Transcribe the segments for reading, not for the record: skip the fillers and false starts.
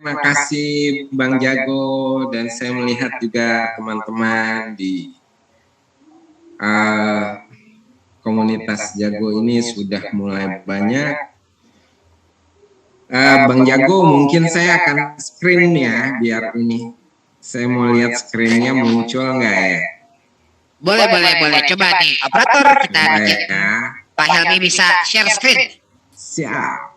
terima kasih Bang Jago, dan saya melihat juga teman-teman di komunitas Jago ini sudah mulai banyak. Bang Jago, mungkin saya akan screen ya, biar ini saya mau lihat screennya muncul nggak ya? Boleh. Coba nih, operator kita bikin ya. Pak Helmi bisa share screen. Siap.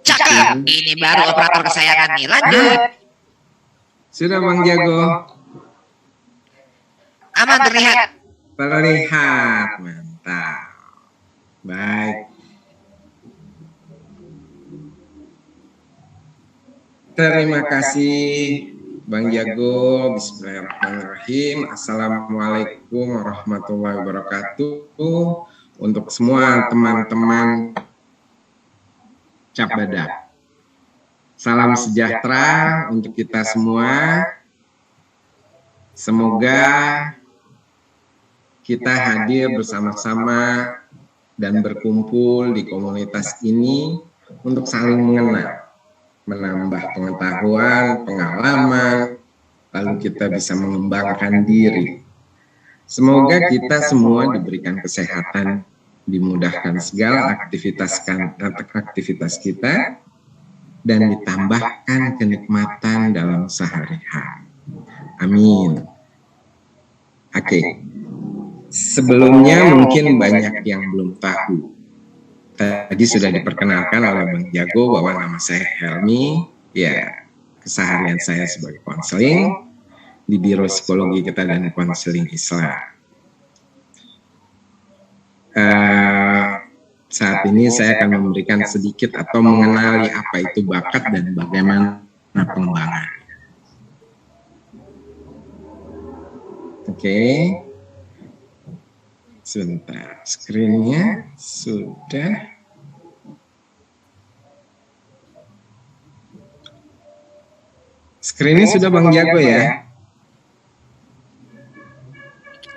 Cakep. Ini baru operator kesayangan nih. Lanjut. Sudah Bang Jago. Aman terlihat. Terlihat, mantap. Baik. Terima kasih Bang Jago. Bismillahirrahmanirrahim. Assalamualaikum warahmatullahi wabarakatuh. Untuk semua teman-teman Cap Badak, salam sejahtera untuk kita semua. Semoga kita hadir bersama-sama dan berkumpul di komunitas ini untuk saling mengenal, menambah pengetahuan, pengalaman, lalu kita bisa mengembangkan diri. Semoga kita semua diberikan kesehatan, dimudahkan segala aktivitas kita, dan ditambahkan kenikmatan dalam sehari-hari. Amin. Oke. Sebelumnya mungkin banyak yang belum tahu. Tadi sudah diperkenalkan oleh Bang Jago bahwa nama saya Helmi. Ya, keseharian saya sebagai konseling di Biro Psikologi Kita dan Konseling Islam. Saat ini saya akan memberikan sedikit atau mengenali apa itu bakat dan bagaimana pengembangan. Oke. Sebentar, screen-nya sudah. Screen-nya sudah Bang Jago ya?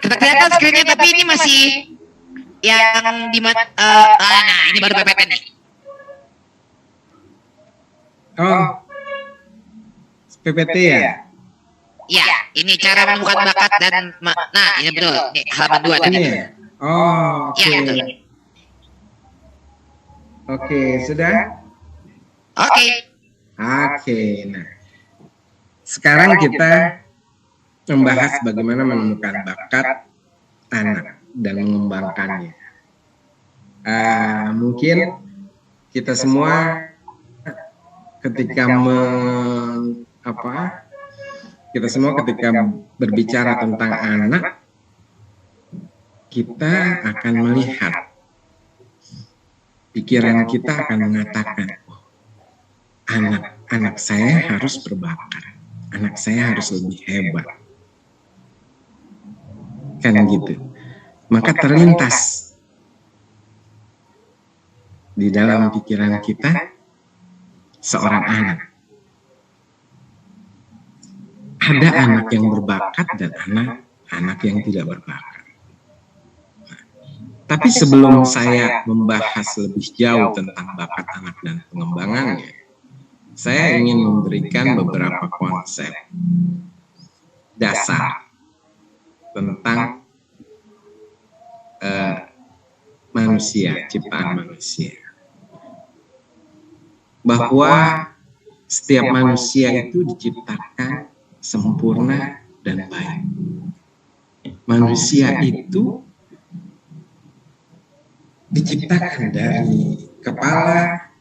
Kelihatan screen-nya, tapi ini masih yang di nah ini baru PPT nih. Oh, PPT ya? Ya, ini cara menemukan bakat dan nah ini betul. Ini halaman 2 tadi. Oh, oke. Ya, Oke, sudah? Oke. Oke, nah. Sekarang kita membahas bagaimana menemukan bakat anak dan mengembangkannya. Mungkin kita semua ketika ketika berbicara tentang anak, kita akan melihat, pikiran kita akan mengatakan, oh, anak saya harus berbakat, anak saya harus lebih hebat, kan gitu. Maka terlintas di dalam pikiran kita seorang anak. Ada anak yang berbakat dan anak yang tidak berbakat. Nah, tapi sebelum saya membahas lebih jauh tentang bakat anak dan pengembangannya, saya ingin memberikan beberapa konsep dasar tentang manusia, ciptaan manusia. Bahwa setiap manusia itu diciptakan sempurna dan baik. Manusia itu diciptakan dari kepala,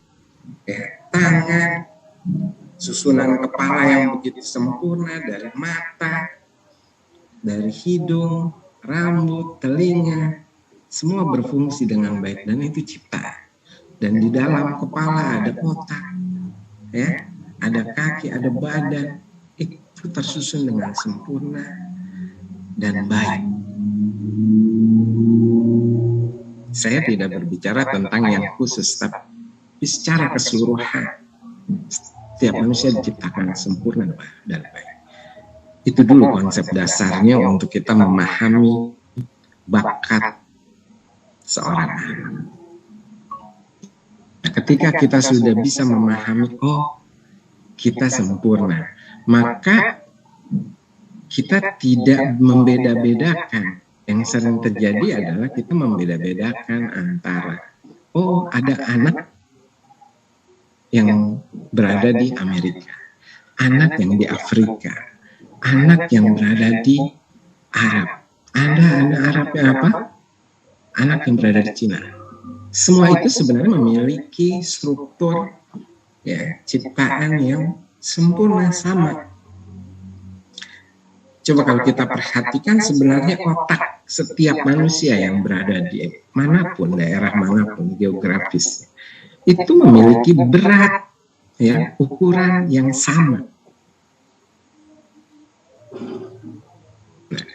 tangan, susunan kepala yang begitu sempurna, dari mata, dari hidung, rambut, telinga, semua berfungsi dengan baik, dan itu ciptaan. Dan di dalam kepala ada otak, ya, ada kaki, ada badan, itu tersusun dengan sempurna dan baik. Saya tidak berbicara tentang yang khusus, tapi secara keseluruhan setiap manusia diciptakan sempurna dan baik. Itu dulu konsep dasarnya untuk kita memahami bakat seorang anak. Nah, ketika kita sudah bisa memahami, oh kita sempurna, maka kita tidak membeda-bedakan. Yang sering terjadi adalah kita membeda-bedakan antara, oh ada anak yang berada di Amerika, anak yang di Afrika, anak yang berada di Arab, ada anak Arab yang apa? Anak yang berada di Cina. Semua itu sebenarnya memiliki struktur ya ciptaan yang sempurna sama. Coba kalau kita perhatikan sebenarnya otak setiap manusia yang berada di manapun, daerah manapun geografis, itu memiliki berat ya ukuran yang sama. Nah,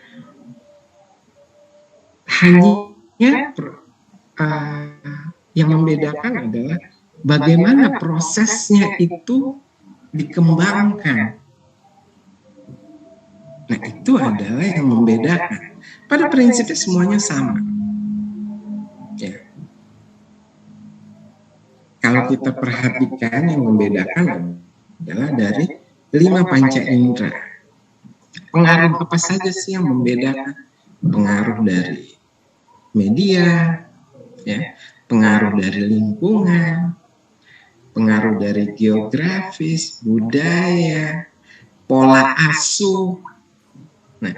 hanya yang membedakan adalah bagaimana prosesnya itu dikembangkan. Nah, itu adalah yang membedakan. Pada prinsipnya semuanya sama. Ya. Kalau kita perhatikan yang membedakan adalah dari 5 panca indera. Pengaruh apa saja sih yang membedakan? Pengaruh dari media, ya, pengaruh dari lingkungan, pengaruh dari geografis, budaya, pola asuh. Nah,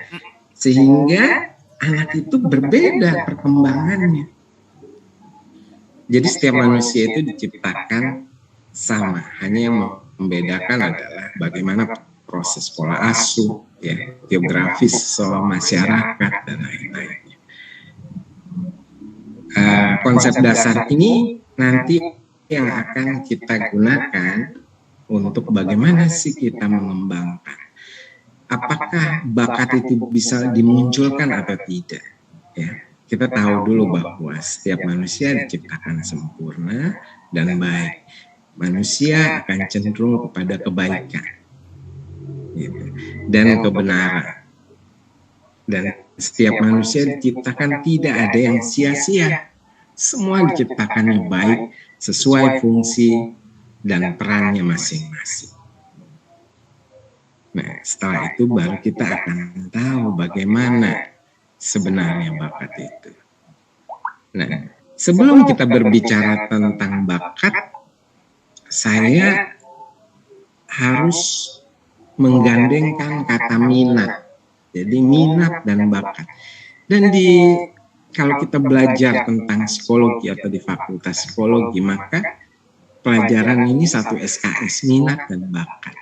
sehingga anak itu berbeda perkembangannya. Jadi setiap manusia itu diciptakan sama, hanya yang membedakan adalah bagaimana proses pola asuh, ya, geografis, soal masyarakat dan lain-lainnya. Konsep dasar ini nanti yang akan kita gunakan untuk bagaimana sih kita mengembangkan. Apakah bakat itu bisa dimunculkan atau tidak? Ya, kita tahu dulu bahwa setiap manusia diciptakan sempurna dan baik. Manusia akan cenderung kepada kebaikan, gitu, dan kebenaran. Dan setiap manusia diciptakan tidak ada yang sia-sia. Semua diciptakannya baik sesuai fungsi dan perannya masing-masing. Nah, setelah itu baru kita akan tahu bagaimana sebenarnya bakat itu. Nah, sebelum kita berbicara tentang bakat, saya harus menggandengkan kata minat. Jadi minat dan bakat. Dan kalau kita belajar tentang psikologi atau di fakultas psikologi, maka pelajaran ini satu SKS, minat dan bakat.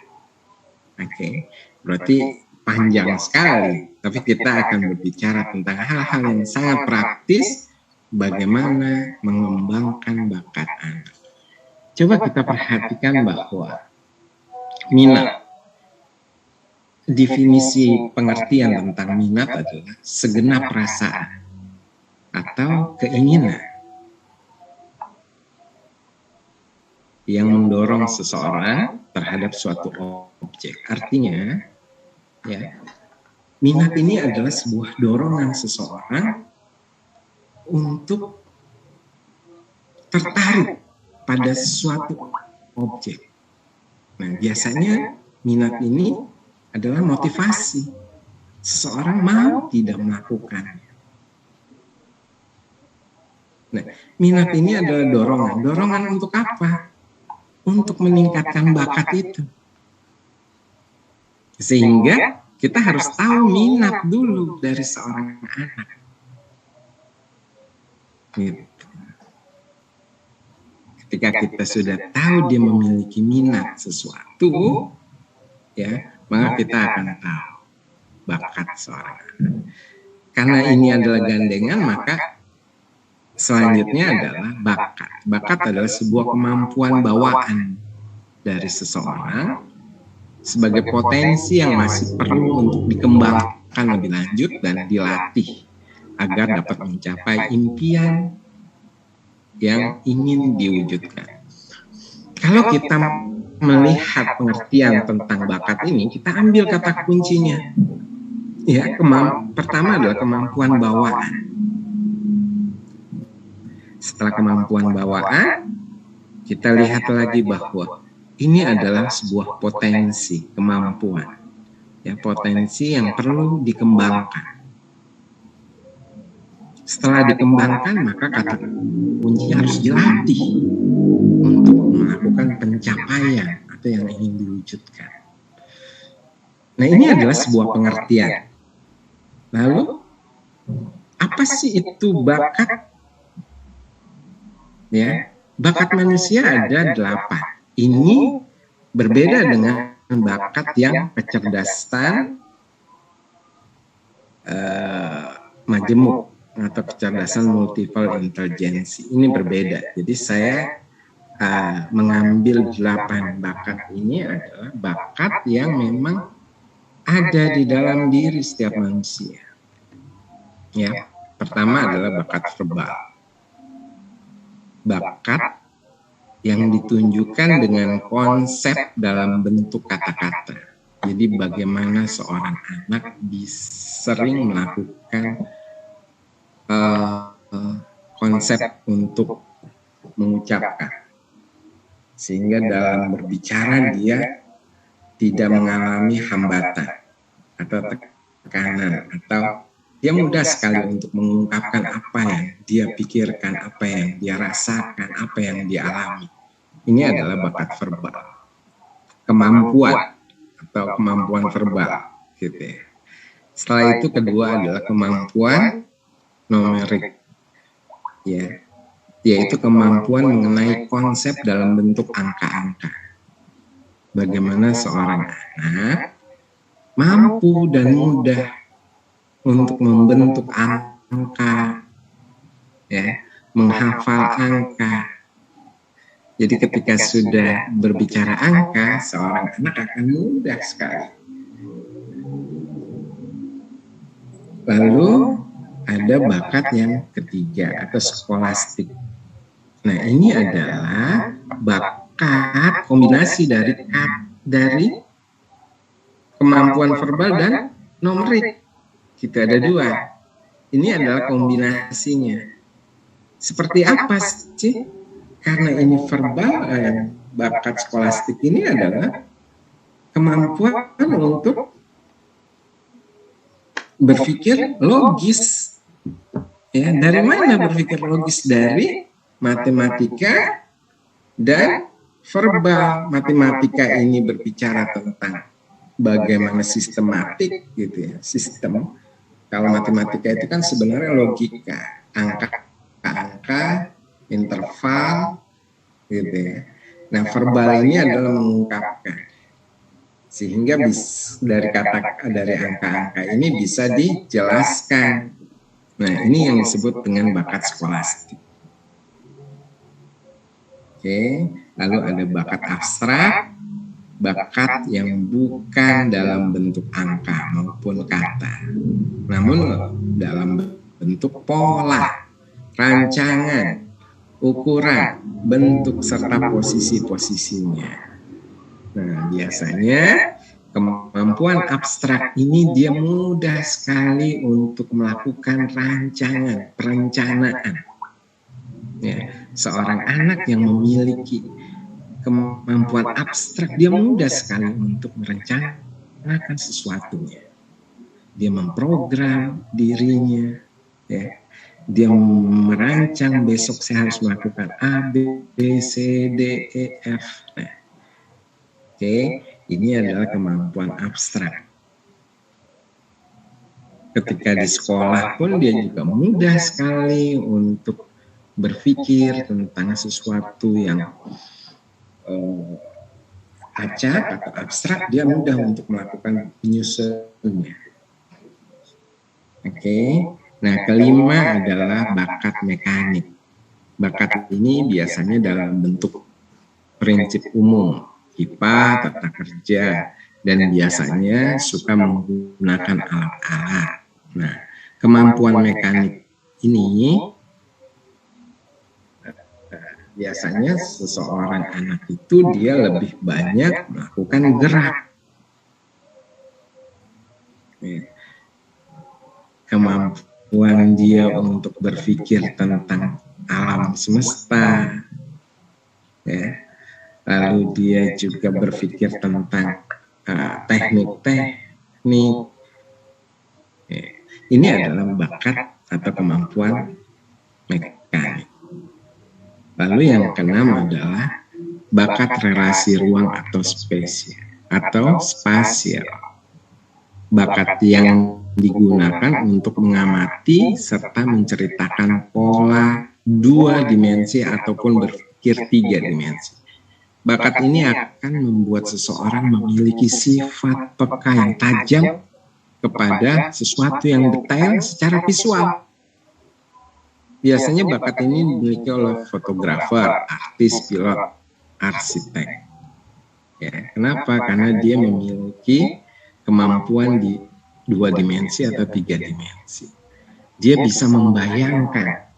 Oke, berarti panjang sekali, tapi kita akan berbicara tentang hal-hal yang sangat praktis, bagaimana mengembangkan bakat anak. Coba kita perhatikan bahwa minat, definisi pengertian tentang minat adalah segenap perasaan atau keinginan yang mendorong seseorang terhadap suatu objek. Artinya, ya, minat ini adalah sebuah dorongan seseorang untuk tertarik pada suatu objek. Nah, biasanya minat ini adalah motivasi. Seseorang mau tidak melakukannya. Nah, minat ini adalah dorongan. Dorongan untuk apa? Untuk meningkatkan bakat itu. Sehingga kita harus tahu minat dulu dari seorang anak. Gitu. Ketika kita sudah tahu dia memiliki minat sesuatu, ya, maka kita akan tahu bakat seorang anak. Karena ini adalah gandengan, maka selanjutnya adalah bakat. Bakat adalah sebuah kemampuan bawaan dari seseorang sebagai potensi yang masih perlu untuk dikembangkan lebih lanjut dan dilatih agar dapat mencapai impian yang ingin diwujudkan. Kalau kita melihat pengertian tentang bakat ini, kita ambil kata kuncinya. Ya, pertama adalah kemampuan bawaan. Setelah kemampuan bawaan, kita lihat lagi bahwa ini adalah sebuah potensi, kemampuan, ya, potensi yang perlu dikembangkan. Setelah dikembangkan, maka kata kunci harus dilatih untuk melakukan pencapaian atau yang ingin diwujudkan. Nah, ini adalah sebuah pengertian. Lalu, apa sih itu bakat? Ya, bakat manusia ada 8. Ini berbeda dengan bakat yang kecerdasan majemuk atau kecerdasan multiple intelligence. Ini berbeda. Jadi saya mengambil 8 bakat ini adalah bakat yang memang ada di dalam diri setiap manusia. Ya, pertama adalah bakat verbal. Bakat yang ditunjukkan dengan konsep dalam bentuk kata-kata. Jadi bagaimana seorang anak sering melakukan konsep untuk mengucapkan. Sehingga dalam berbicara dia tidak mengalami hambatan atau tekanan, atau dia mudah sekali untuk mengungkapkan apa yang dia pikirkan, apa yang dia rasakan, apa yang dia alami. Ini adalah bakat verbal. Kemampuan atau kemampuan verbal, gitu ya. Setelah itu kedua adalah kemampuan numerik, ya, yaitu kemampuan mengenai konsep dalam bentuk angka-angka. Bagaimana seorang anak mampu dan mudah untuk membentuk angka, ya, menghafal angka. Jadi ketika sudah berbicara angka, seorang anak akan mudah sekali. Lalu ada bakat yang ketiga atau skolastik. Nah, ini adalah bakat kombinasi dari kemampuan verbal dan numerik. Kita ada 2. Ini adalah kombinasinya. Seperti apa sih? Karena ini verbal, bakat skolastik ini adalah kemampuan untuk berpikir logis. Ya, dari mana berpikir logis? Dari matematika dan verbal. Matematika ini berbicara tentang bagaimana sistematik, gitu ya, sistem. Kalau matematika itu kan sebenarnya logika, angka-angka, interval, gitu ya. Nah, verbal ini adalah mengungkapkan, sehingga dari angka-angka ini bisa dijelaskan. Nah, ini yang disebut dengan bakat skolastik. Oke, lalu ada bakat abstrak, bakat yang bukan dalam bentuk angka maupun kata, namun dalam bentuk pola, rancangan, ukuran, bentuk, serta posisi-posisinya. Nah, biasanya kemampuan abstrak ini dia mudah sekali untuk melakukan rancangan, perencanaan. Ya, seorang anak yang memiliki kemampuan abstrak, dia mudah sekali untuk merencanakan sesuatunya. Dia memprogram dirinya, ya. Dia merancang besok saya harus melakukan A, B, C, D, E, F. Nah, oke, ini adalah kemampuan abstrak. Ketika di sekolah pun dia juga mudah sekali untuk berpikir tentang sesuatu yang acak atau abstrak, dia mudah untuk melakukan penyusunnya. Oke. Nah, kelima adalah bakat mekanik. Bakat ini biasanya dalam bentuk prinsip umum, IPA, tata kerja, dan biasanya suka menggunakan alat-alat. Nah, kemampuan mekanik ini biasanya seseorang anak itu dia lebih banyak melakukan gerak. Kemampuan dia untuk berpikir tentang alam semesta, ya. Lalu dia juga berpikir tentang teknik-teknik. Ya. Ini adalah bakat atau kemampuan mekanik. Lalu yang keenam adalah bakat relasi ruang atau spasial. Bakat yang digunakan untuk mengamati serta menceritakan pola 2 dimensi ataupun berpikir 3 dimensi. Bakat ini akan membuat seseorang memiliki sifat peka yang tajam kepada sesuatu yang detail secara visual. Biasanya bakat ini dimiliki oleh fotografer, artis, pilot, arsitek. Ya, kenapa? Karena dia memiliki kemampuan di 2 dimensi atau 3 dimensi. Dia bisa membayangkan.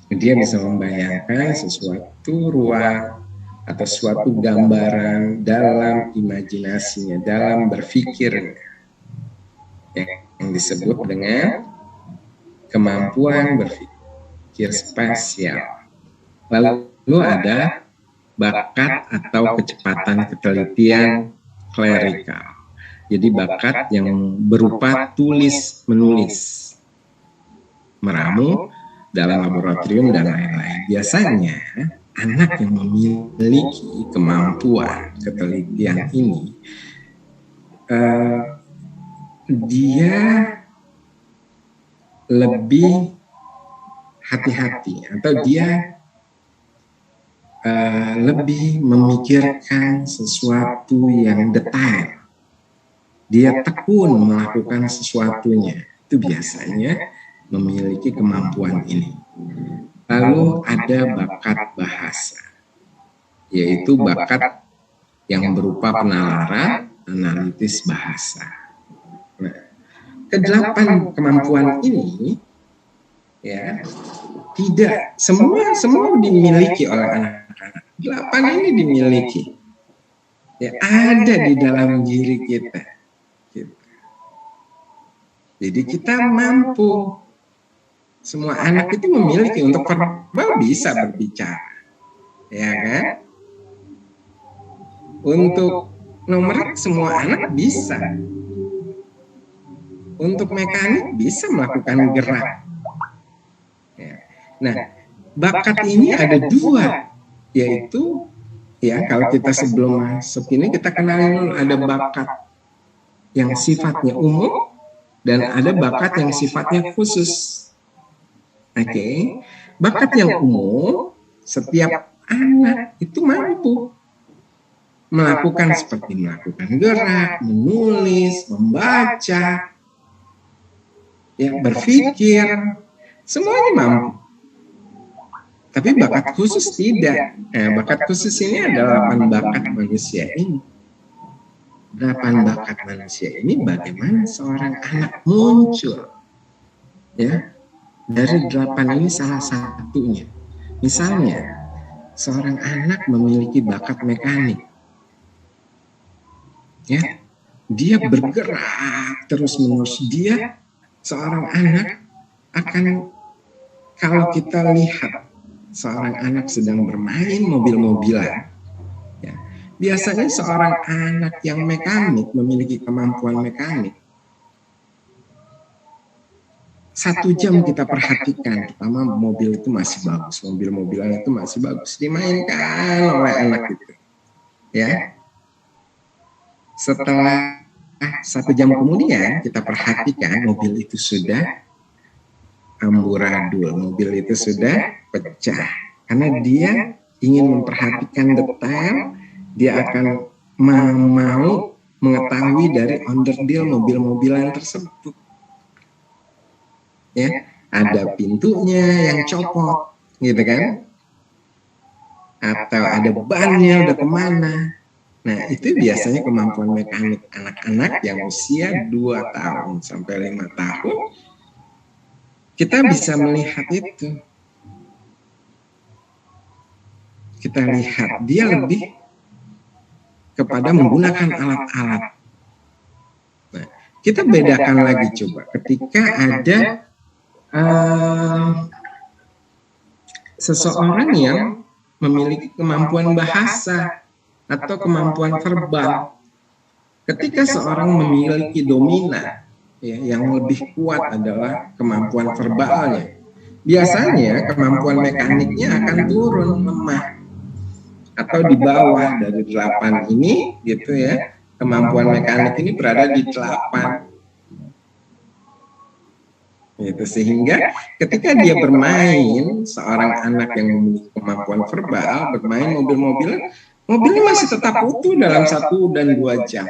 Dia bisa membayangkan sesuatu ruang atau suatu gambaran dalam imajinasinya, dalam berpikirnya, yang disebut dengan kemampuan berpikir spasial. Lalu ada bakat atau kecepatan ketelitian klerikal. Jadi bakat yang berupa tulis-menulis, meramu dalam laboratorium dan lain-lain. Biasanya anak yang memiliki kemampuan ketelitian ini, dia lebih hati-hati atau dia lebih memikirkan sesuatu yang detail. Dia tekun melakukan sesuatunya. Itu biasanya memiliki kemampuan ini. Lalu ada bakat bahasa, yaitu bakat yang berupa penalaran, analitis bahasa. Nah, kedelapan kemampuan ini ya tidak semua dimiliki oleh anak-anak. 8 ini dimiliki. Ya, ada di dalam diri kita. Jadi kita mampu. Semua anak itu memiliki, untuk verbal bisa berbicara, ya kan? Untuk numerik semua anak bisa. Untuk mekanik bisa melakukan gerak. Ya. Nah, bakat ini ada 2, yaitu ya kalau kita sebelum masuk ini kita kenalin ada bakat yang sifatnya umum dan ada bakat yang sifatnya khusus. Oke. Bakat yang umum, setiap anak itu mampu melakukan seperti melakukan gerak, menulis, membaca, ya, berpikir, semuanya mampu. Tapi bakat khusus tidak. Nah, bakat khusus ini adalah 8 bakat manusia ini. 8 bakat manusia ini bagaimana seorang anak muncul, ya. Dari 8 ini salah satunya. Misalnya, seorang anak memiliki bakat mekanik. Ya, dia bergerak terus-menerus. Dia seorang anak akan, kalau kita lihat seorang anak sedang bermain mobil-mobilan, ya, biasanya seorang anak yang mekanik memiliki kemampuan mekanik. 1 jam kita perhatikan, pertama mobil itu masih bagus, mobil-mobilan itu masih bagus, dimainkan oleh anak itu, ya. Setelah 1 jam kemudian kita perhatikan mobil itu sudah amburadul, mobil itu sudah pecah, karena dia ingin memperhatikan detail, dia akan mau mengetahui dari onderdil mobil-mobilan tersebut. Ya, ada pintunya yang copot, gitu kan? Atau ada bannya udah kemana? Nah, itu biasanya kemampuan mekanik anak-anak yang usia 2 tahun sampai 5 tahun. Kita bisa melihat itu. Kita lihat dia lebih kepada menggunakan alat-alat. Nah, kita bedakan lagi coba ketika ada seseorang yang memiliki kemampuan bahasa atau kemampuan verbal. Ketika seorang memiliki dominan, ya, yang lebih kuat adalah kemampuan verbalnya, biasanya kemampuan mekaniknya akan turun lemah atau di bawah dari 8 ini, gitu ya. Kemampuan mekanik ini berada di 8. Gitu, sehingga ketika dia bermain, seorang anak yang memiliki kemampuan verbal bermain mobilnya masih tetap utuh dalam 1 dan 2 jam.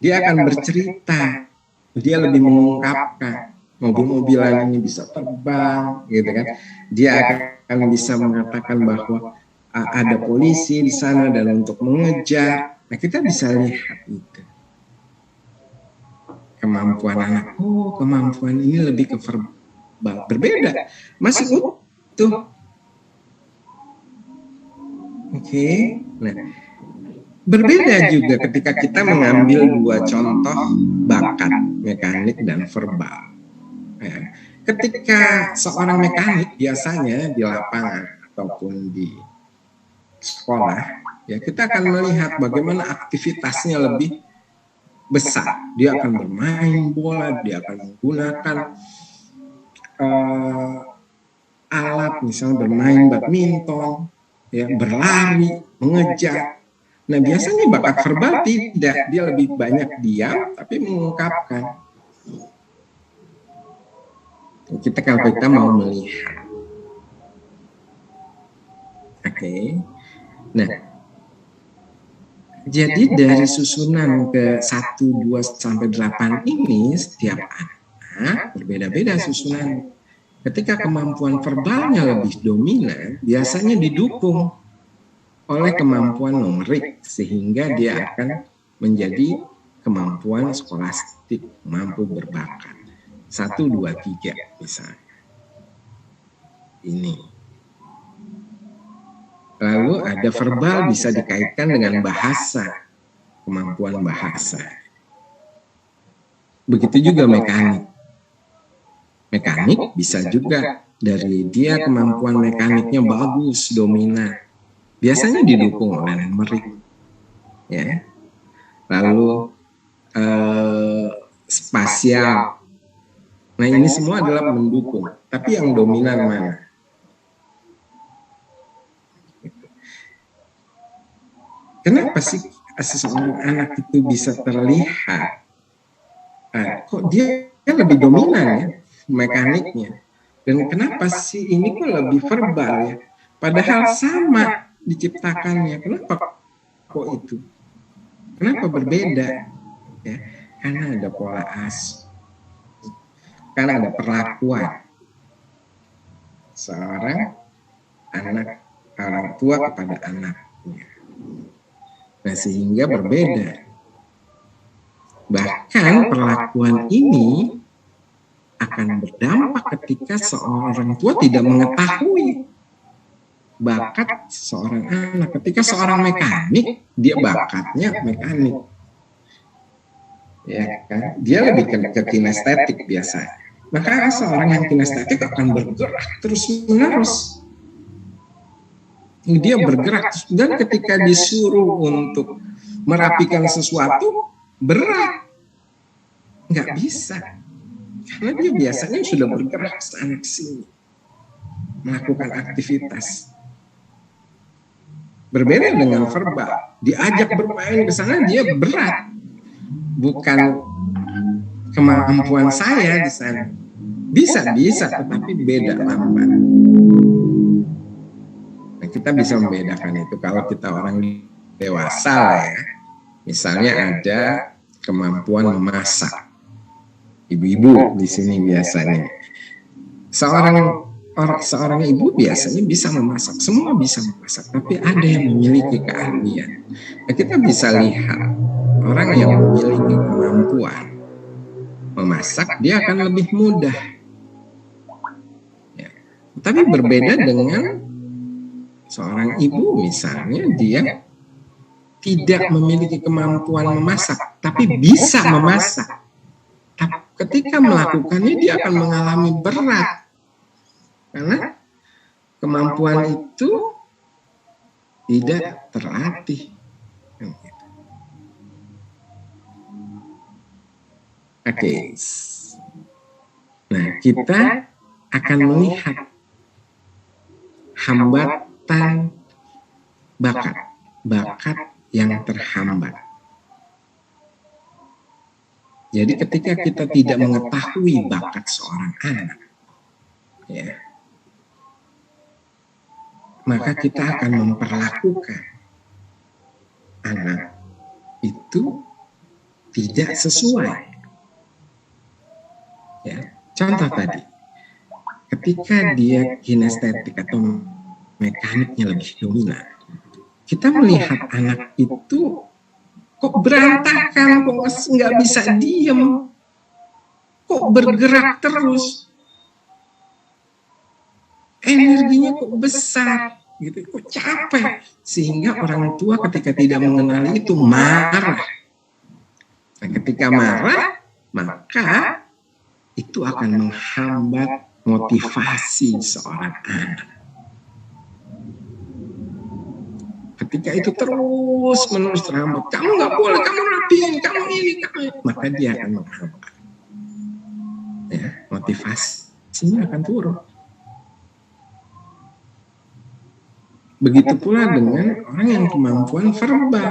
Dia akan bercerita, dia lebih mengungkapkan, mobil-mobilan ini bisa terbang, gitu kan. Dia akan bisa mengatakan bahwa ada polisi di sana dan untuk mengejar. Nah, kita bisa lihat itu. Kemampuan anak, kemampuan ini lebih ke verbal. Berbeda, masih utuh. Oke. Nah, berbeda juga ketika kita mengambil 2 contoh bakat, mekanik dan verbal. Ya. Ketika seorang mekanik biasanya di lapangan ataupun di sekolah, ya, kita akan melihat bagaimana aktivitasnya lebih besar. Dia akan bermain bola, dia akan menggunakan alat, misalnya bermain badminton, ya, berlari, mengejar. Nah, biasanya bakat verbal tidak, dia lebih banyak diam tapi mengungkapkan. Kalau kita mau melihat. Oke. Nah, jadi dari susunan ke 1, 2, sampai 8 ini, setiap anak berbeda-beda susunan. Ketika kemampuan verbalnya lebih dominan, biasanya didukung oleh kemampuan numerik, sehingga dia akan menjadi kemampuan skolastik, mampu berbakat. 1, 2, 3 misalnya. Ini. Lalu ada verbal bisa dikaitkan dengan bahasa, kemampuan bahasa. Begitu juga mekanik. Mekanik bisa juga dari dia kemampuan mekaniknya bagus, dominan. Biasanya didukung oleh numerik. Ya. Lalu spasial. Nah, ini semua adalah mendukung. Tapi yang dominan mana? Kenapa sih seseorang anak itu bisa terlihat kok dia lebih dominan ya mekaniknya, dan kenapa sih ini kok lebih verbal ya, padahal sama diciptakannya, kenapa kok itu, kenapa berbeda ya? Karena ada pola asuh, karena ada perlakuan seorang anak, orang tua kepada anaknya. Nah, sehingga berbeda. Bahkan perlakuan ini akan berdampak ketika seorang tua tidak mengetahui bakat seorang anak. Ketika seorang mekanik, dia bakatnya mekanik. Ya kan? Dia lebih ke kinestetik biasanya. Maka seorang yang kinestetik akan bergerak terus-menerus. Dia bergerak, dan ketika disuruh untuk merapikan sesuatu berat, nggak bisa, karena dia biasanya sudah bergerak sana sini melakukan aktivitas. Berbeda dengan verbal, diajak bermain ke sana dia berat, bukan kemampuan saya di sana. Bisa tetapi beda lambat. Kita bisa membedakan itu kalau kita orang dewasa lah ya. Misalnya ada kemampuan memasak. Ibu-ibu di sini biasanya. Seorang ibu biasanya bisa memasak. Semua bisa memasak, tapi ada yang memiliki keahlian. Nah, kita bisa lihat orang yang memiliki kemampuan memasak, dia akan lebih mudah. Ya. Tapi berbeda dengan seorang ibu misalnya, dia tidak memiliki kemampuan memasak, tapi bisa memasak. Tapi ketika melakukannya dia akan mengalami berat, karena kemampuan itu tidak terlatih. Oke. Nah, kita akan melihat hambatan bakat yang terhambat. Jadi ketika kita tidak mengetahui bakat seorang anak, ya, maka kita akan memperlakukan anak itu tidak sesuai. Ya, contoh tadi, ketika dia kinestetik atau mekaniknya lebih dominan, kita melihat anak itu kok berantakan, kok nggak bisa diem, kok bergerak terus, energinya kok besar, gitu, kok capek, sehingga orang tua ketika tidak mengenali itu marah. Nah, ketika marah, maka itu akan menghambat motivasi seorang anak. Ketika itu terus menerus terhambat, kamu nggak boleh, kamu rapiin, kamu ini, maka dia akan menghambat. Ya, motivasinya akan turun. Begitu pula dengan orang yang kemampuan verbal,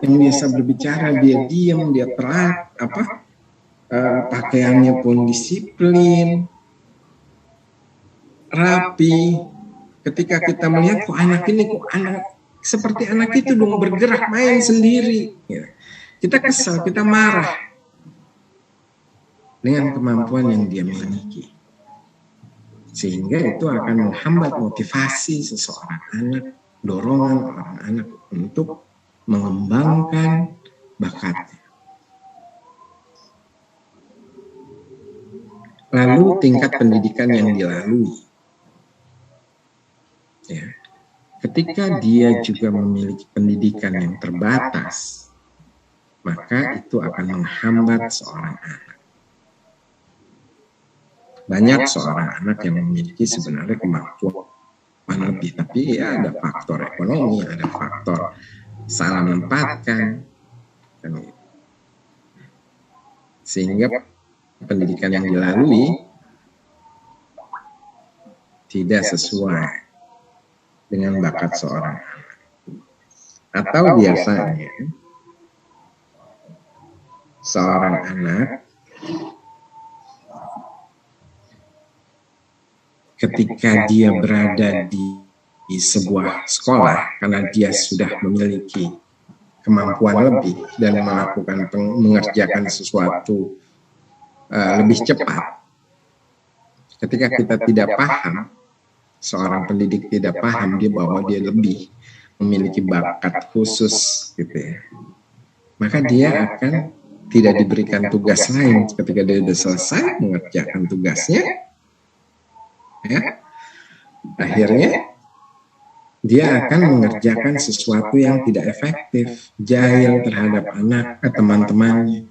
yang biasa berbicara, dia diam, dia terat, pakaiannya pun disiplin, rapi. Ketika kita melihat kok anak ini, kok anak seperti anak itu dong bergerak main sendiri, ya, kita kesal, kita marah dengan kemampuan yang dia miliki, sehingga itu akan menghambat motivasi seseorang anak, dorongan orang anak untuk mengembangkan bakatnya. Lalu tingkat pendidikan yang dilalui, ya, ketika dia juga memiliki pendidikan yang terbatas, maka itu akan menghambat seorang anak. Banyak seorang anak yang memiliki sebenarnya kemampuan lebih, tapi ya ada faktor ekonomi, ada faktor salah menempatkan, sehingga pendidikan yang dilalui tidak sesuai dengan bakat seorang anak. Atau biasanya seorang anak ketika dia berada di sebuah sekolah, karena dia sudah memiliki kemampuan lebih dan mengerjakan sesuatu lebih cepat. Ketika kita tidak paham, seorang pendidik tidak paham dia bahwa dia lebih memiliki bakat khusus, gitu ya, maka dia akan tidak diberikan tugas lain. Ketika dia sudah selesai mengerjakan tugasnya, ya, akhirnya dia akan mengerjakan sesuatu yang tidak efektif, jahil terhadap anak, teman-temannya.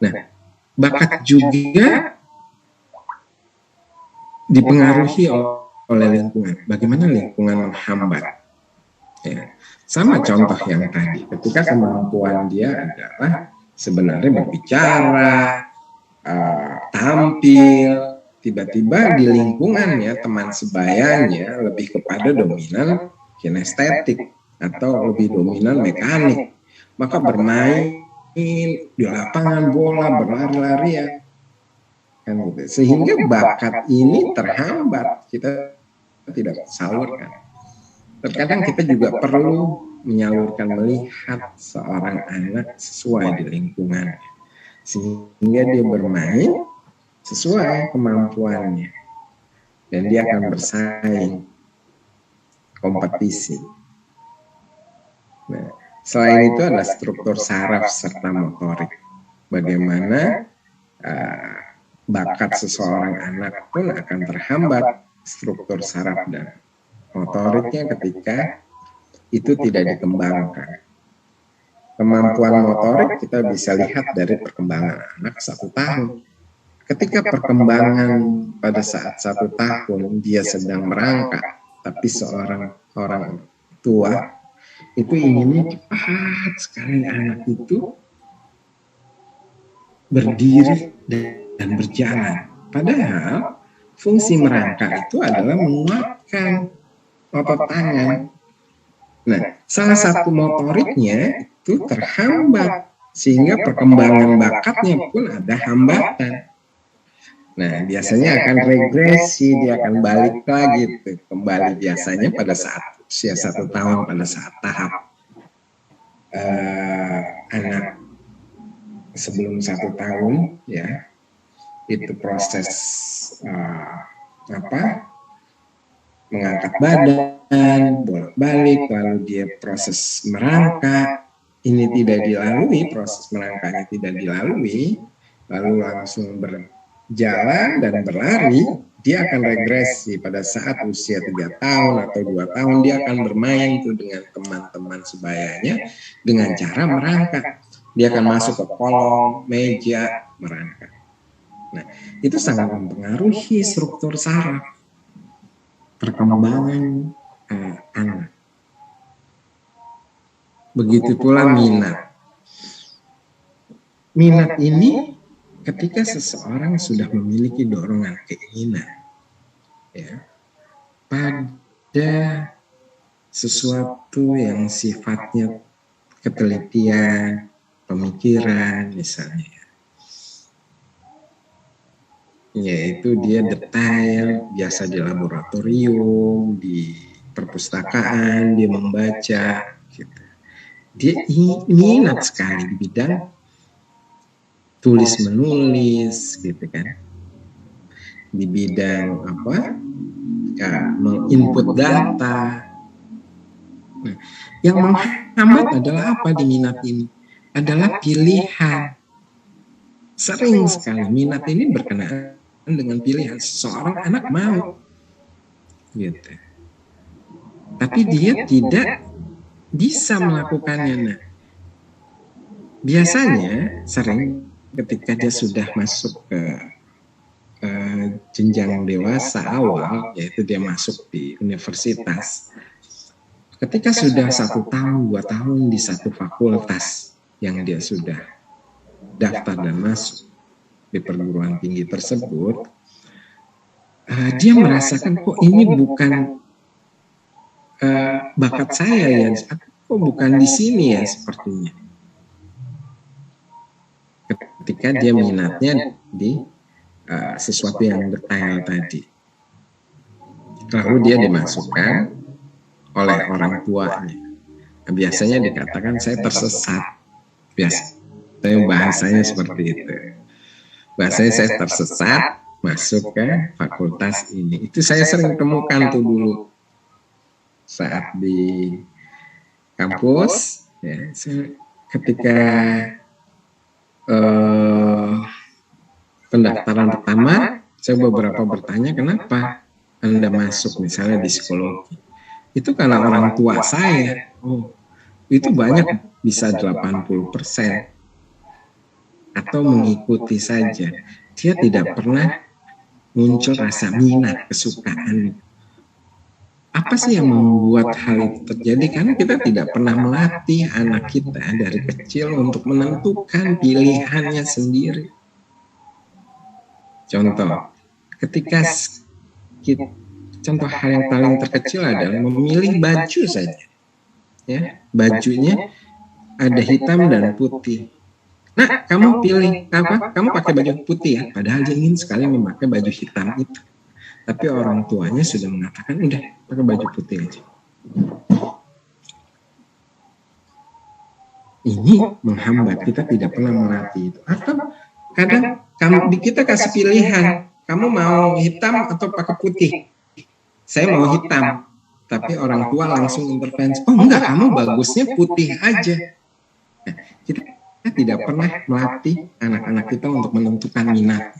Nah, bakat juga dipengaruhi oleh lingkungan. Bagaimana lingkungan menghambat? Ya, sama contoh yang tadi, ketika kemampuan dia adalah sebenarnya berbicara, tampil, tiba-tiba di lingkungannya, teman sebayanya lebih kepada dominan kinestetik atau lebih dominan mekanik, maka bermain di lapangan bola, berlari-larian, kan gitu. Sehingga bakat ini terhambat, kita tidak salurkan. Terkadang kita juga perlu menyalurkan, melihat seorang anak sesuai di lingkungannya, sehingga dia bermain sesuai kemampuannya dan dia akan bersaing, kompetisi. Nah, selain itu ada struktur saraf serta motorik. Bagaimana bakat seseorang anak pun akan terhambat struktur saraf dan motoriknya ketika itu tidak dikembangkan. Kemampuan motorik kita bisa lihat dari perkembangan anak 1 tahun. ketika perkembangan pada saat 1 tahun dia sedang merangkak, tapi seorang orang tua itu inginnya cepat sekali anak itu berdiri dan berjalan. Padahal fungsi merangkak itu adalah menguatkan otot tangan. Nah, salah satu motoriknya itu terhambat, sehingga perkembangan bakatnya pun ada hambatan. Nah, biasanya akan regresi, dia akan balik lagi, kembali biasanya pada saat usia 1 tahun, pada saat tahap anak sebelum 1 tahun, ya, itu proses mengangkat badan, bolak-balik, lalu dia proses merangkak, ini tidak dilalui, proses merangkaknya tidak dilalui, lalu langsung berjalan dan berlari, dia akan regresi pada saat usia 3 tahun atau 2 tahun, dia akan bermain tuh dengan teman-teman sebayanya dengan cara merangkak. Dia akan masuk ke kolong, meja, merangkak. Nah, itu sangat mempengaruhi struktur saraf, perkembangan anak. Begitu pula minat. Minat ini ketika seseorang sudah memiliki dorongan keinginan, ya, pada sesuatu yang sifatnya ketelitian, pemikiran misalnya, yaitu dia detail, biasa di laboratorium, di perpustakaan, dia membaca, gitu. Dia minat sekali di bidang tulis menulis, gitu kan, di bidang menginput data. Nah, yang menghambat adalah apa di minat ini? Adalah pilihan. Sering sekali minat ini berkenaan dengan pilihan. Seorang anak mau, gitu, tapi dia tidak bisa melakukannya. Nah, biasanya sering ketika dia sudah masuk ke jenjang dewasa awal, yaitu dia masuk di universitas, ketika sudah 1 tahun, 2 tahun di satu fakultas yang dia sudah daftar dan masuk di perguruan tinggi tersebut, dia merasakan kok ini bukan bakat saya ya, kok bukan di sini ya sepertinya. Ketika dia minatnya di sesuatu yang detail tadi, lalu dia dimasukkan oleh orang tuanya. Nah, biasanya dikatakan saya tersesat. Biasanya bahasanya seperti itu. Bahasanya saya tersesat masuk ke fakultas ini. Itu saya sering temukan tuh dulu saat di kampus, ya, ketika pendaftaran pertama, saya beberapa bertanya, kenapa Anda masuk misalnya di psikologi? Itu karena orang tua saya. Oh, itu banyak, bisa 80%. Atau mengikuti saja. Dia tidak pernah muncul rasa minat, kesukaan. Apa sih yang membuat hal itu terjadi? Karena kita tidak pernah melatih anak kita dari kecil untuk menentukan pilihannya sendiri. Contoh, ketika contoh hal yang paling terkecil adalah memilih baju saja. Ya, bajunya ada hitam dan putih. Nah, kamu pilih apa? Kamu pakai baju putih ya, padahal dia ingin sekali memakai baju hitam itu. Tapi orang tuanya sudah mengatakan, udah pakai baju putih aja. Ini menghambat, kita tidak pernah melatih itu. Atau kadang kita kasih pilihan, kamu mau hitam atau pakai putih? Saya mau hitam, tapi orang tua langsung intervensi. Oh enggak, kamu bagusnya putih aja. Nah, kita tidak pernah melatih anak-anak kita untuk menentukan minat.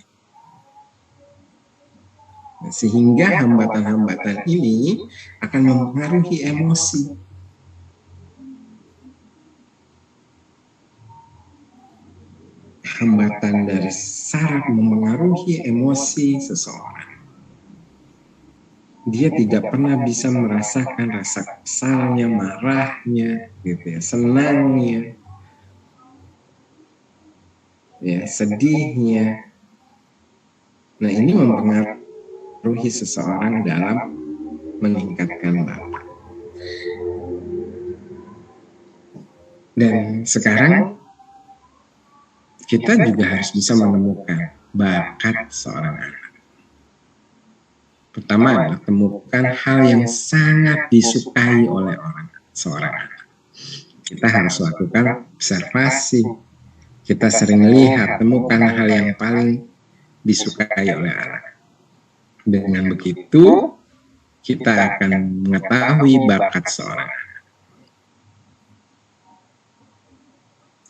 Sehingga hambatan-hambatan ini akan mempengaruhi emosi. hambatan dari saraf memengaruhi emosi seseorang. Dia tidak pernah bisa merasakan rasa kesalnya, marahnya, gitu ya, senangnya, ya, sedihnya. Nah, ini mempengaruhi seseorang dalam meningkatkan bakat. Dan sekarang kita juga harus bisa menemukan bakat seorang anak. Pertama adalah temukan hal yang sangat disukai oleh seorang anak. Kita harus lakukan observasi. Kita sering lihat, temukan hal yang paling disukai oleh anak. Dengan begitu, kita akan mengetahui bakat seorang anak.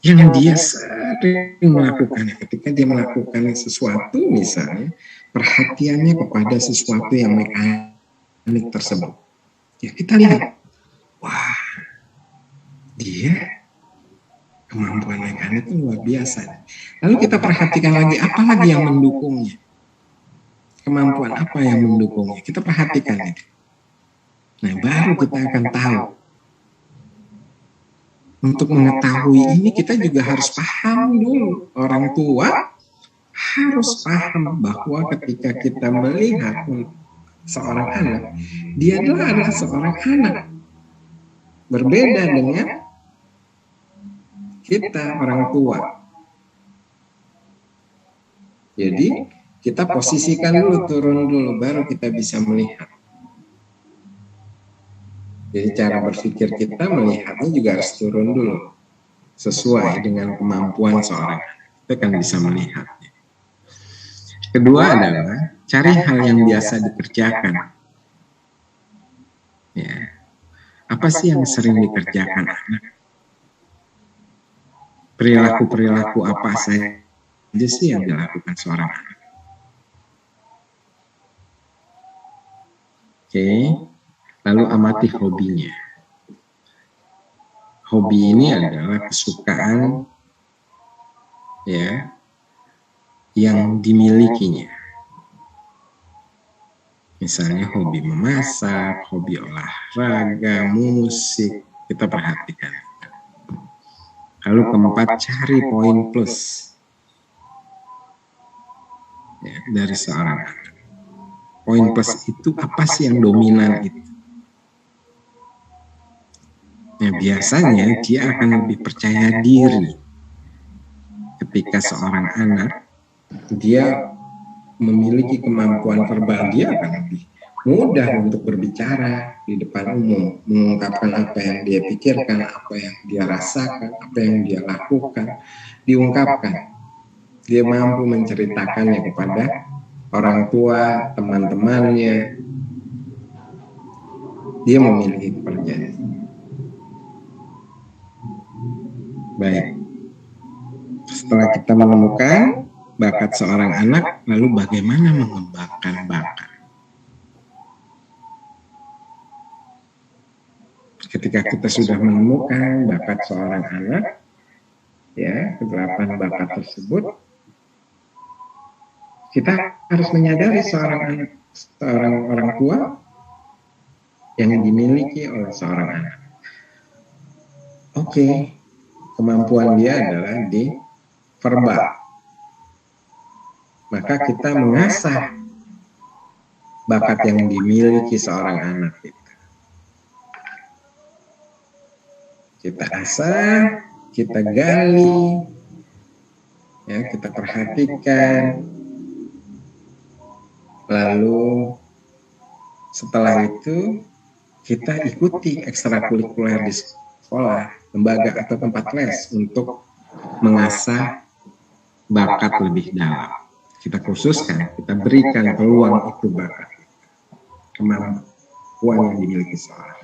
Yang dia sering melakukannya, ketika dia melakukan sesuatu, misalnya perhatiannya kepada sesuatu yang mekanik tersebut, ya kita lihat, wah, dia kemampuan mekanik itu luar biasa. Lalu kita perhatikan lagi, apa lagi yang mendukungnya, kemampuan apa yang mendukungnya, kita perhatikan itu. Nah, baru kita akan tahu. Untuk mengetahui ini kita juga harus paham dulu. Orang tua harus paham bahwa ketika kita melihat seorang anak, dia adalah seorang anak. Berbeda dengan kita orang tua. Jadi kita posisikan dulu, turun dulu, baru kita bisa melihat. Jadi cara berpikir kita melihatnya juga harus turun dulu, sesuai dengan kemampuan seorang anak. Kita kan bisa melihatnya. Kedua adalah cari hal yang biasa dikerjakan. Ya, apa sih yang sering dikerjakan anak? Perilaku-perilaku apa saja sih yang dilakukan seorang anak? Oke. Lalu amati hobinya. Hobi ini adalah kesukaan ya yang dimilikinya. Misalnya hobi memasak, hobi olahraga, musik, kita perhatikan. Lalu keempat, cari poin plus ya, dari seorang anak. Poin plus itu apa sih yang dominan itu? Ya, biasanya dia akan lebih percaya diri ketika seorang anak dia memiliki kemampuan verbal, dia akan lebih mudah untuk berbicara di depan umum, mengungkapkan apa yang dia pikirkan, apa yang dia rasakan, apa yang dia lakukan, diungkapkan. Dia mampu menceritakannya kepada orang tua, teman-temannya. Dia memiliki kepercayaan. Baik, setelah kita menemukan bakat seorang anak, lalu bagaimana mengembangkan bakat? Ketika kita sudah menemukan bakat seorang anak, ya, kedelapan bakat tersebut, kita harus menyadari seorang anak, seorang orang tua yang dimiliki oleh seorang anak. Oke. Kemampuan dia adalah di verbal. Maka kita mengasah bakat yang dimiliki seorang anak itu. Kita asah, kita gali, ya, kita perhatikan. Lalu setelah itu kita ikuti ekstrakurikuler di sekolah, lembaga atau tempat les untuk mengasah bakat lebih dalam. Kita khususkan, kita berikan peluang itu bakat, kemampuan yang dimiliki seorang.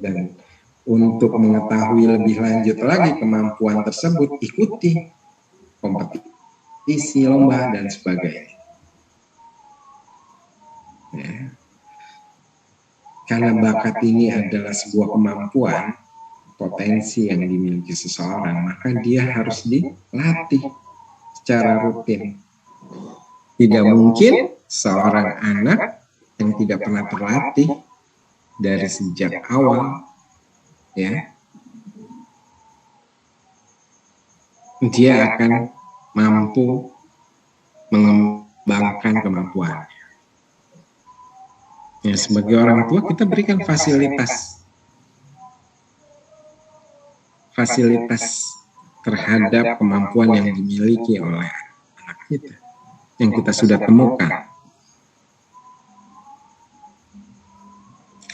Dan untuk mengetahui lebih lanjut lagi kemampuan tersebut, ikuti kompetisi, lomba, dan sebagainya. Ya. Karena bakat ini adalah sebuah kemampuan, potensi yang dimiliki seseorang, maka dia harus dilatih secara rutin. Tidak mungkin seorang anak yang tidak pernah terlatih dari sejak awal, ya, dia akan mampu mengembangkan kemampuannya. Ya, sebagai orang tua kita berikan fasilitas terhadap kemampuan yang dimiliki oleh anak kita yang kita sudah temukan.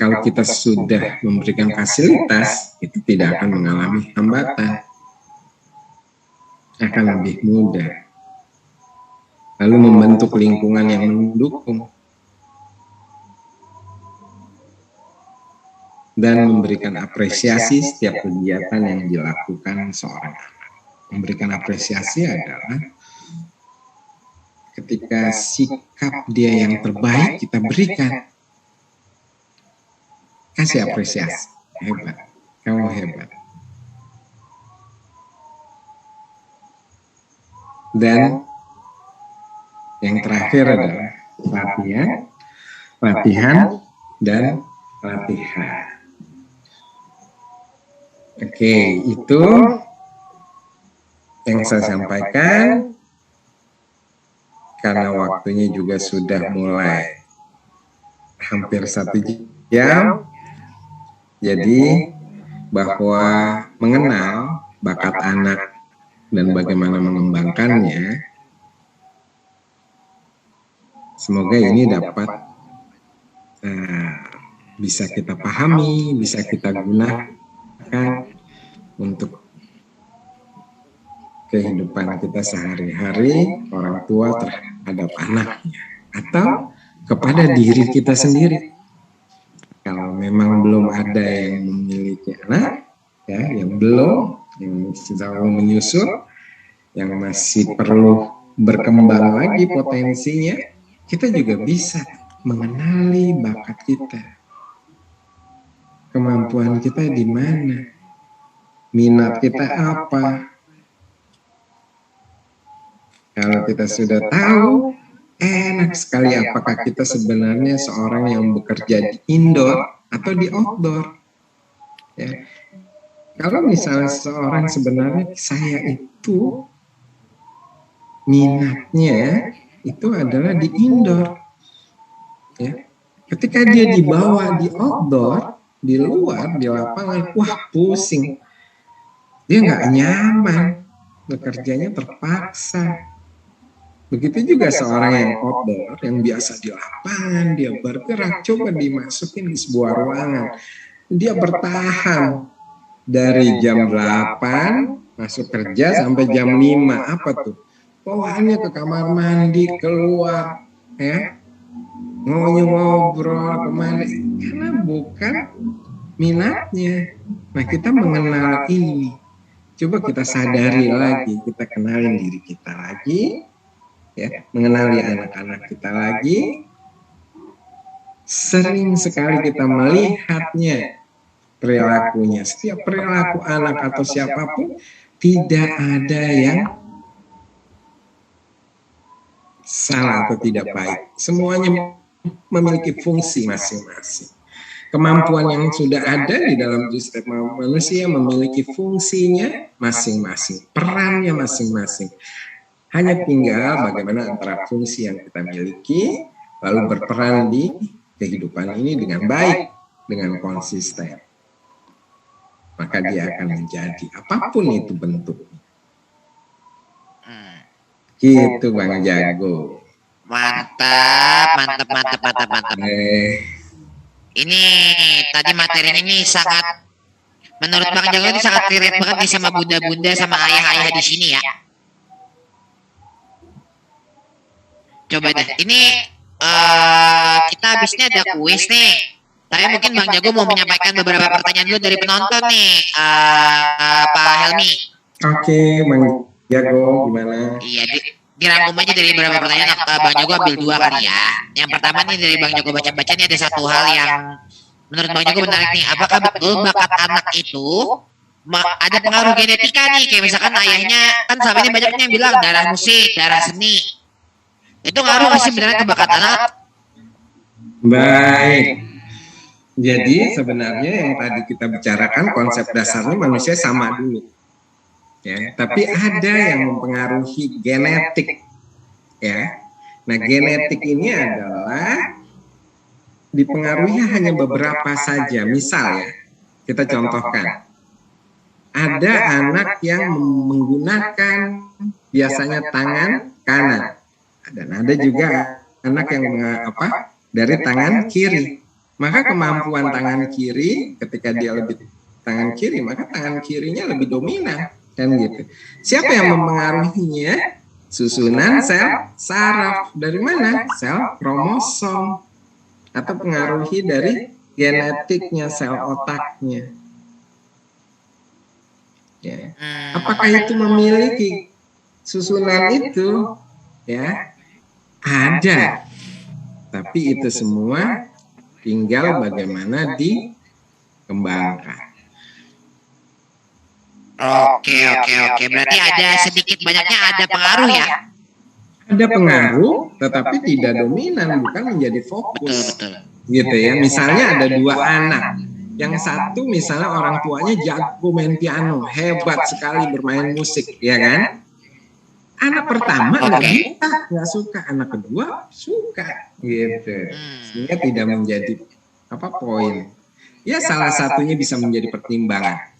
Kalau kita sudah memberikan fasilitas, itu tidak akan mengalami hambatan, akan lebih mudah. Lalu membentuk lingkungan yang mendukung dan memberikan apresiasi setiap kegiatan yang dilakukan seorang anak. Memberikan apresiasi adalah ketika sikap dia yang terbaik kita berikan. Kasih apresiasi. Hebat. Kamu hebat. Dan yang terakhir adalah latihan, dan latihan. Oke, itu yang saya sampaikan karena waktunya juga sudah mulai hampir 1 jam. Jadi bahwa mengenal bakat anak dan bagaimana mengembangkannya, semoga ini dapat bisa kita pahami, bisa kita gunakan untuk kehidupan kita sehari-hari, orang tua terhadap anaknya atau kepada diri kita sendiri. Kalau memang belum ada yang memiliki anak, ya, yang sedang menyusul, yang masih perlu berkembang lagi potensinya, kita juga bisa mengenali bakat kita. Kemampuan kita di mana? Minat kita apa? Kalau kita sudah tahu, enak sekali apakah kita sebenarnya seorang yang bekerja di indoor atau di outdoor. Ya. Kalau misalnya seorang sebenarnya saya itu minatnya itu adalah di indoor. Ya. Ketika dia dibawa di outdoor, di luar, di lapangan, wah pusing. Dia nggak nyaman, bekerjanya terpaksa. Begitu juga seorang yang outdoor, yang biasa di lapangan, dia bergerak, coba dimasukin di sebuah ruangan. Dia bertahan dari jam 8, masuk kerja sampai jam 5, apa tuh? Bawaannya ke kamar mandi, keluar, ya. Ngobrol kemana, karena bukan minatnya. Nah, kita mengenal ini, coba kita sadari lagi, kita kenalin diri kita lagi, ya, mengenali anak-anak kita lagi. Sering sekali kita melihatnya, perilakunya, setiap perilaku anak atau siapapun tidak ada yang salah atau tidak baik, semuanya memiliki fungsi masing-masing. Kemampuan yang sudah ada di dalam setiap manusia memiliki fungsinya masing-masing, perannya masing-masing. Hanya tinggal bagaimana antara fungsi yang kita miliki lalu berperan di kehidupan ini dengan baik, dengan konsisten. Maka dia akan menjadi apapun itu bentuknya. Gitu Bang Jago. Mantap. Ini tadi materi ini sangat, menurut Bang Jago ini sangat relate banget nih sama bunda-bunda sama ayah-ayah di sini ya. Coba deh, ini kita habisnya ada kuis nih. Tapi mungkin Bang Jago mau menyampaikan beberapa pertanyaan dulu dari penonton nih, Pak Helmi. Oke, Bang Jago gimana? Iya, dirangkum aja dari beberapa pertanyaan. Bang Jago ambil 2 kali ya. Yang pertama nih dari Bang Jago baca-baca nih, ada satu hal yang menurut Bang Jago menarik nih. Apakah betul bakat anak itu ada pengaruh genetika nih, kayak misalkan ayahnya kan selama ini banyaknya yang bilang darah musik, darah seni. Itu ngaruh nggak sih beneran ke bakat anak? Baik. Jadi sebenarnya yang tadi kita bicarakan konsep dasarnya manusia sama dulu. Ya, tapi ada yang mempengaruhi genetik. Ya. Nah, genetik ini adalah dipengaruhi hanya beberapa saja. Misal ya, kita contohkan. Ada anak yang menggunakan biasanya tangan kanan. Dan ada juga anak yang dari tangan kiri. Maka kemampuan tangan kiri ketika dia lebih tangan kiri, maka tangan kirinya lebih dominan, kan gitu. Siapa yang mempengaruhinya? Susunan sel saraf. Dari mana? Sel kromosom. Atau pengaruhi dari genetiknya, sel otaknya. Ya. Apakah itu memiliki susunan itu? Ya, ada. Tapi itu semua tinggal bagaimana dikembangkan. Oke. Berarti ada sedikit banyaknya ada pengaruh ya? Ada pengaruh, tetapi tidak dominan, bukan menjadi fokus. Betul. Gitu ya. Misalnya ada dua anak. Yang satu misalnya orang tuanya jago main piano, hebat sekali bermain musik, ya kan? Anak pertama nggak suka, anak kedua suka, gitu. Sehingga tidak menjadi poin. Ya salah satunya bisa menjadi pertimbangan.